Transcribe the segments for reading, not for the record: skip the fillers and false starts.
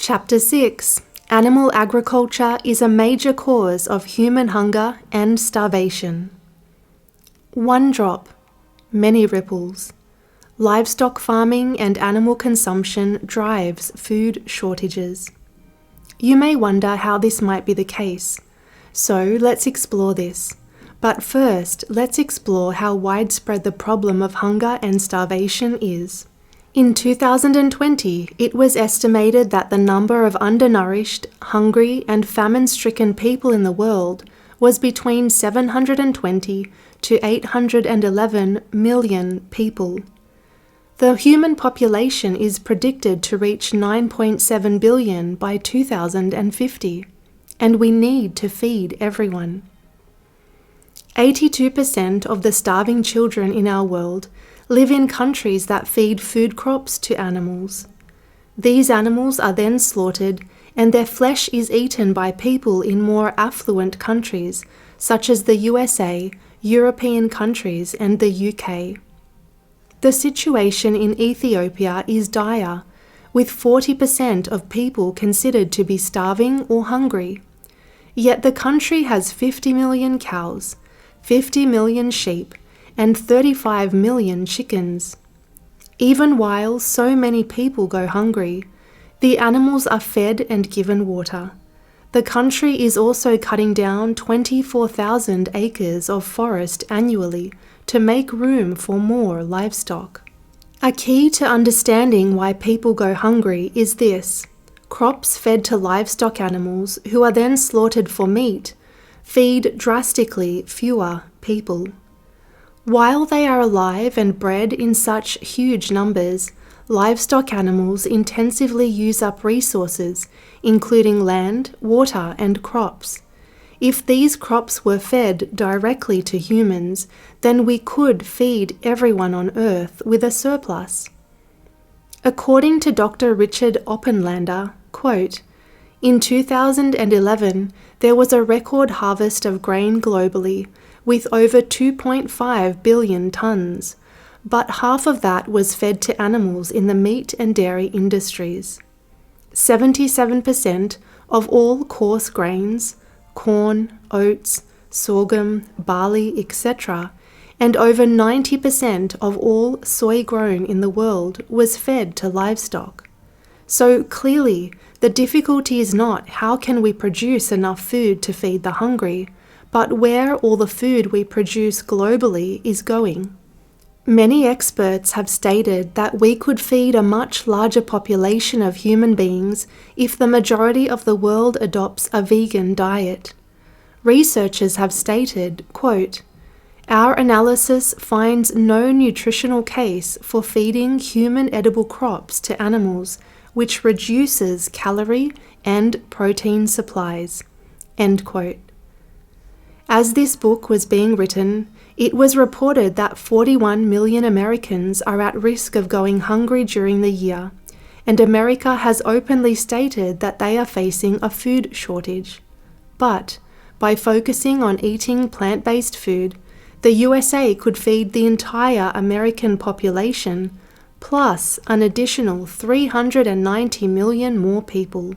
Chapter 6. Animal agriculture is a major cause of human hunger and starvation. One drop, many ripples. Livestock farming and animal consumption drives food shortages. You may wonder how this might be the case. So let's explore this. But first, let's explore how widespread the problem of hunger and starvation is. In 2020, it was estimated that the number of undernourished, hungry, and famine-stricken people in the world was between 720 to 811 million people. The human population is predicted to reach 9.7 billion by 2050, and we need to feed everyone. 82% of the starving children in our world live in countries that feed food crops to animals. These animals are then slaughtered, and their flesh is eaten by people in more affluent countries, such as the USA, European countries, and the UK. The situation in Ethiopia is dire, with 40% of people considered to be starving or hungry. Yet the country has 50 million cows, 50 million sheep, and 35 million chickens. Even while so many people go hungry, the animals are fed and given water. The country is also cutting down 24,000 acres of forest annually to make room for more livestock. A key to understanding why people go hungry is this: crops fed to livestock animals who are then slaughtered for meat feed drastically fewer people. While they are alive and bred in such huge numbers, livestock animals intensively use up resources, including land, water, and crops. If these crops were fed directly to humans, then we could feed everyone on Earth with a surplus. According to Dr. Richard Oppenlander, quote, "In 2011, there was a record harvest of grain globally, with over 2.5 billion tons, but half of that was fed to animals in the meat and dairy industries. 77% of all coarse grains, corn, oats, sorghum, barley, etc., and over 90% of all soy grown in the world was fed to livestock. So clearly, the difficulty is not how can we produce enough food to feed the hungry, but where all the food we produce globally is going. Many experts have stated that we could feed a much larger population of human beings if the majority of the world adopts a vegan diet. Researchers have stated, quote, "Our analysis finds no nutritional case for feeding human edible crops to animals, which reduces calorie and protein supplies." End quote. As this book was being written, it was reported that 41 million Americans are at risk of going hungry during the year, and America has openly stated that they are facing a food shortage. But by focusing on eating plant-based food, the USA could feed the entire American population, plus an additional 390 million more people.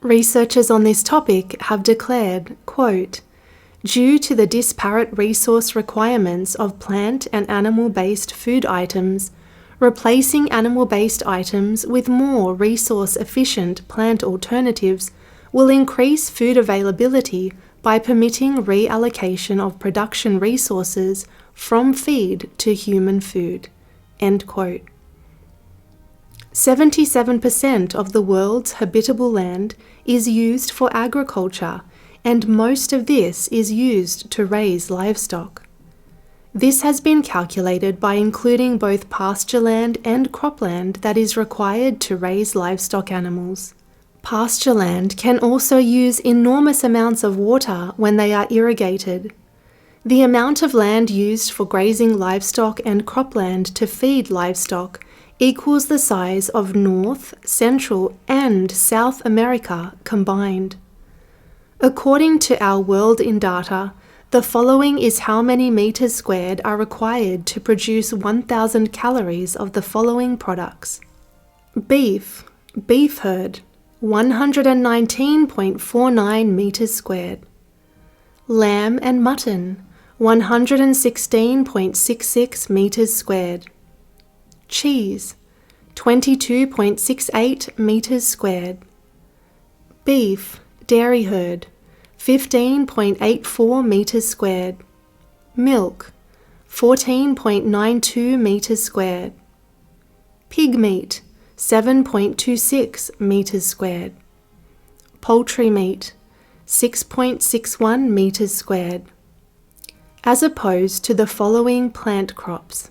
Researchers on this topic have declared, quote, "Due to the disparate resource requirements of plant and animal-based food items, replacing animal-based items with more resource-efficient plant alternatives will increase food availability by permitting reallocation of production resources from feed to human food." End quote. 77% of the world's habitable land is used for agriculture, and most of this is used to raise livestock. This has been calculated by including both pasture land and cropland that is required to raise livestock animals. Pasture land can also use enormous amounts of water when they are irrigated. The amount of land used for grazing livestock and cropland to feed livestock equals the size of North, Central, and South America combined. According to Our World in Data, the following is how many meters squared are required to produce 1,000 calories of the following products. Beef herd, 119.49 meters squared. Lamb and mutton, 116.66 meters squared. Cheese, 22.68 meters squared. Beef, dairy herd, 15.84 meters squared. Milk, 14.92 meters squared. Pig meat, 7.26 meters squared. Poultry meat, 6.61 meters squared. As opposed to the following plant crops: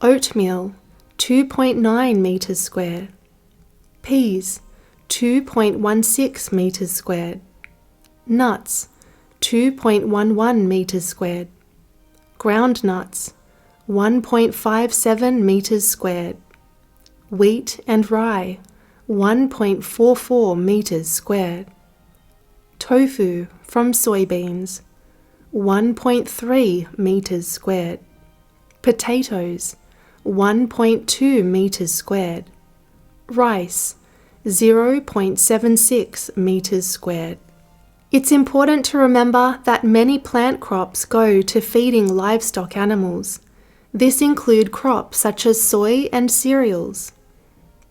oatmeal, 2.9 meters squared. Peas, 2.16 meters squared. Nuts, 2.11 meters squared. Ground nuts, 1.57 meters squared. Wheat and rye, 1.44 meters squared. Tofu from soybeans, 1.3 meters squared. Potatoes, 1.2 meters squared. Rice, 0.76 meters squared. It's important to remember that many plant crops go to feeding livestock animals. This includes crops such as soy and cereals.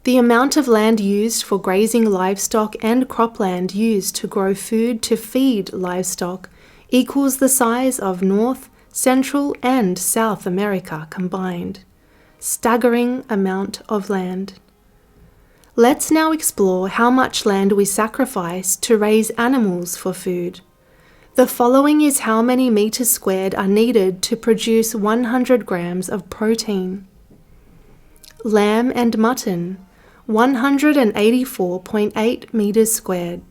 The amount of land used for grazing livestock and cropland used to grow food to feed livestock equals the size of North, Central, and South America combined. Staggering amount of land. Let's now explore how much land we sacrifice to raise animals for food. The following is how many meters squared are needed to produce 100 grams of protein. Lamb and mutton, 184.8 meters squared.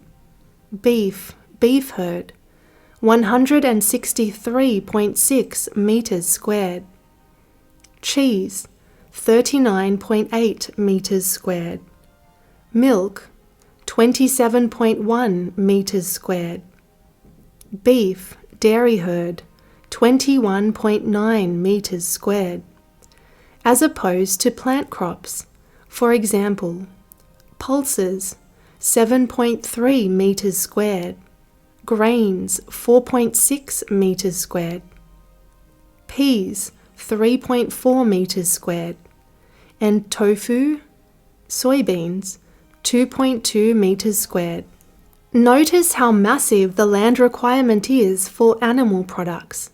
Beef herd, 163.6 meters squared. Cheese, 39.8 meters squared. Milk, 27.1 meters squared. Beef, dairy herd, 21.9 meters squared. As opposed to plant crops, for example, pulses, 7.3 meters squared. Grains, 4.6 meters squared. Peas, 3.4 meters squared. And tofu, soybeans, 2.2 meters squared. Notice how massive the land requirement is for animal products.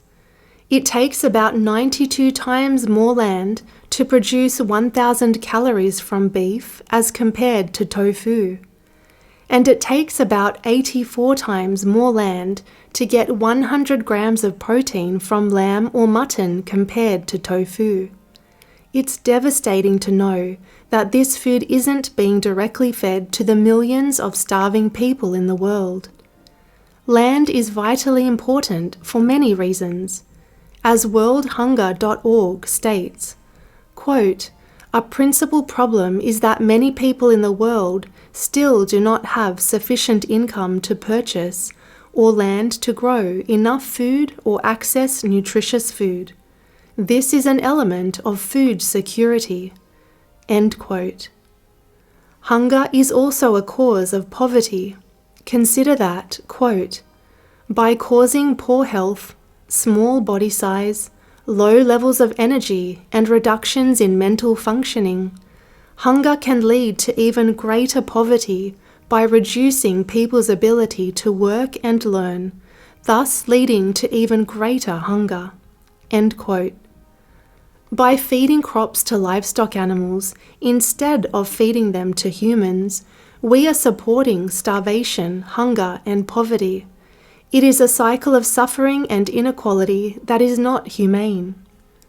It takes about 92 times more land to produce 1,000 calories from beef as compared to tofu. And it takes about 84 times more land to get 100 grams of protein from lamb or mutton compared to tofu. It's devastating to know that this food isn't being directly fed to the millions of starving people in the world. Land is vitally important for many reasons. As worldhunger.org states, quote, "A principal problem is that many people in the world still do not have sufficient income to purchase or land to grow enough food or access nutritious food. This is an element of food security." End quote. Hunger is also a cause of poverty. Consider that, quote, "By causing poor health, small body size, low levels of energy, and reductions in mental functioning, hunger can lead to even greater poverty by reducing people's ability to work and learn, thus leading to even greater hunger." End quote. By feeding crops to livestock animals instead of feeding them to humans, we are supporting starvation, hunger, and poverty. It is a cycle of suffering and inequality that is not humane.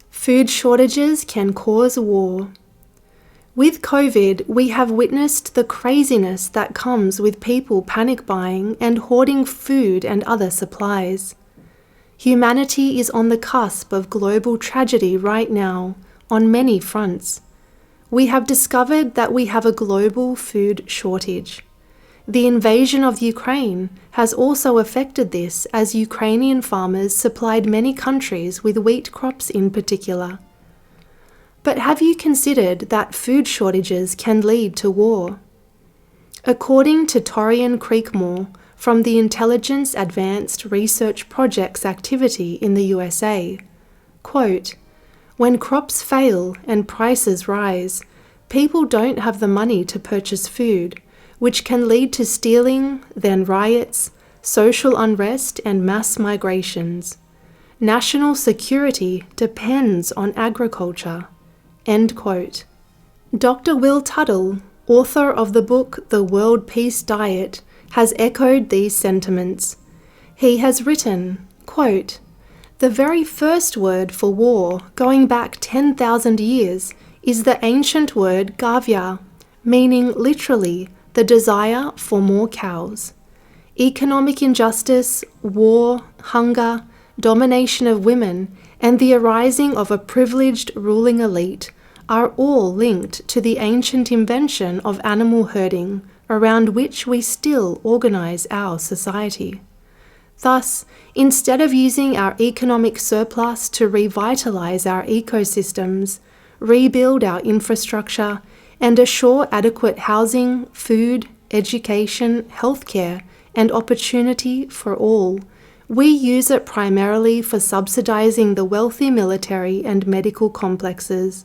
Food shortages can cause war. With COVID, we have witnessed the craziness that comes with people panic buying and hoarding food and other supplies. Humanity is on the cusp of global tragedy right now, on many fronts. We have discovered that we have a global food shortage. The invasion of Ukraine has also affected this, as Ukrainian farmers supplied many countries with wheat crops in particular. But have you considered that food shortages can lead to war? According to Torian Creekmore from the Intelligence Advanced Research Project's activity in the USA, quote, "When crops fail and prices rise, people don't have the money to purchase food, which can lead to stealing, then riots, social unrest, and mass migrations. National security depends on agriculture." End quote. Dr. Will Tuttle, author of the book The World Peace Diet, has echoed these sentiments. He has written, quote, "The very first word for war, going back 10,000 years, is the ancient word gavya, meaning literally the desire for more cows. Economic injustice, war, hunger, domination of women, and the arising of a privileged ruling elite are all linked to the ancient invention of animal herding, around which we still organize our society. Thus, instead of using our economic surplus to revitalize our ecosystems, rebuild our infrastructure, and assure adequate housing, food, education, healthcare, and opportunity for all, we use it primarily for subsidizing the wealthy military and medical complexes.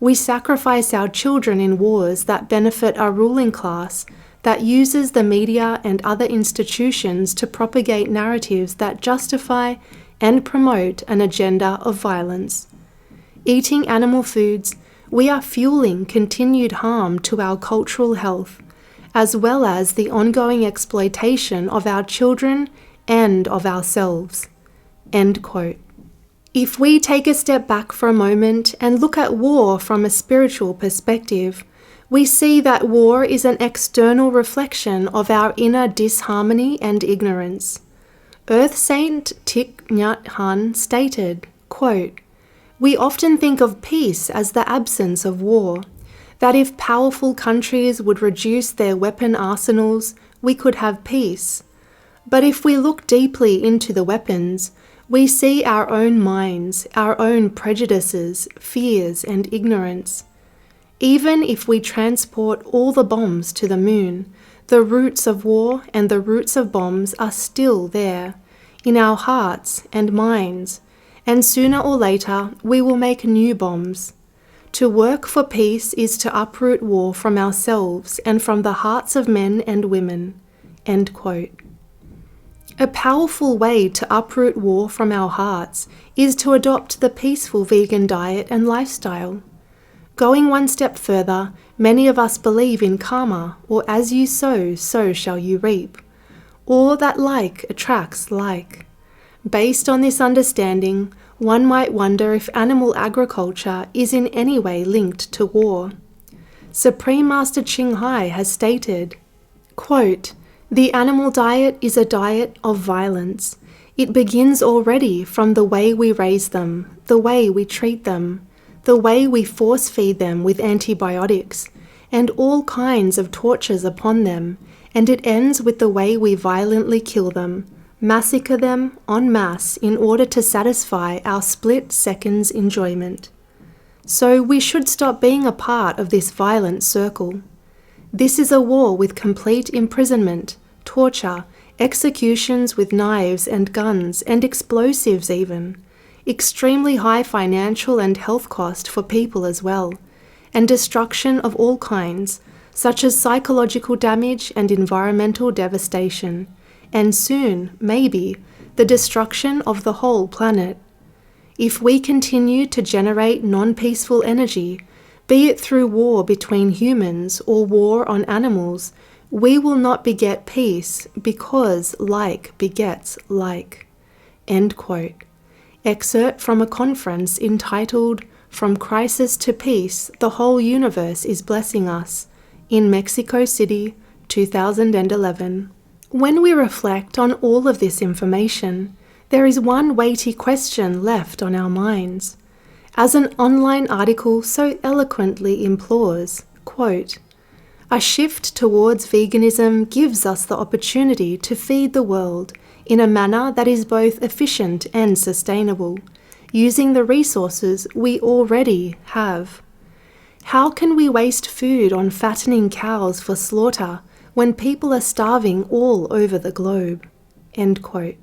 We sacrifice our children in wars that benefit our ruling class that uses the media and other institutions to propagate narratives that justify and promote an agenda of violence. Eating animal foods, we are fueling continued harm to our cultural health, as well as the ongoing exploitation of our children and of ourselves." End quote. If we take a step back for a moment and look at war from a spiritual perspective, we see that war is an external reflection of our inner disharmony and ignorance. Earth Saint Thich Nhat Hanh stated, quote, "We often think of peace as the absence of war, that if powerful countries would reduce their weapon arsenals, we could have peace. But if we look deeply into the weapons, we see our own minds, our own prejudices, fears, and ignorance. Even if we transport all the bombs to the moon, the roots of war and the roots of bombs are still there, in our hearts and minds, and sooner or later we will make new bombs. To work for peace is to uproot war from ourselves and from the hearts of men and women." End quote. A powerful way to uproot war from our hearts is to adopt the peaceful vegan diet and lifestyle. Going one step further, many of us believe in karma, or as you sow, so shall you reap, or that like attracts like. Based on this understanding, one might wonder if animal agriculture is in any way linked to war. Supreme Master Ching Hai has stated, quote, "The animal diet is a diet of violence. It begins already from the way we raise them, the way we treat them, the way we force feed them with antibiotics, and all kinds of tortures upon them, and it ends with the way we violently kill them, massacre them en masse in order to satisfy our split seconds enjoyment. So we should stop being a part of this violent circle. This is a war with complete imprisonment, torture, executions with knives and guns and explosives even, extremely high financial and health cost for people as well, and destruction of all kinds, such as psychological damage and environmental devastation, and soon, maybe, the destruction of the whole planet. If we continue to generate non-peaceful energy, be it through war between humans or war on animals, we will not beget peace because like begets like." End quote. Excerpt from a conference entitled "From Crisis to Peace, the Whole Universe is Blessing Us" in Mexico City, 2011. When we reflect on all of this information, there is one weighty question left on our minds. As an online article so eloquently implores, quote, "A shift towards veganism gives us the opportunity to feed the world in a manner that is both efficient and sustainable, using the resources we already have. How can we waste food on fattening cows for slaughter when people are starving all over the globe?" End quote.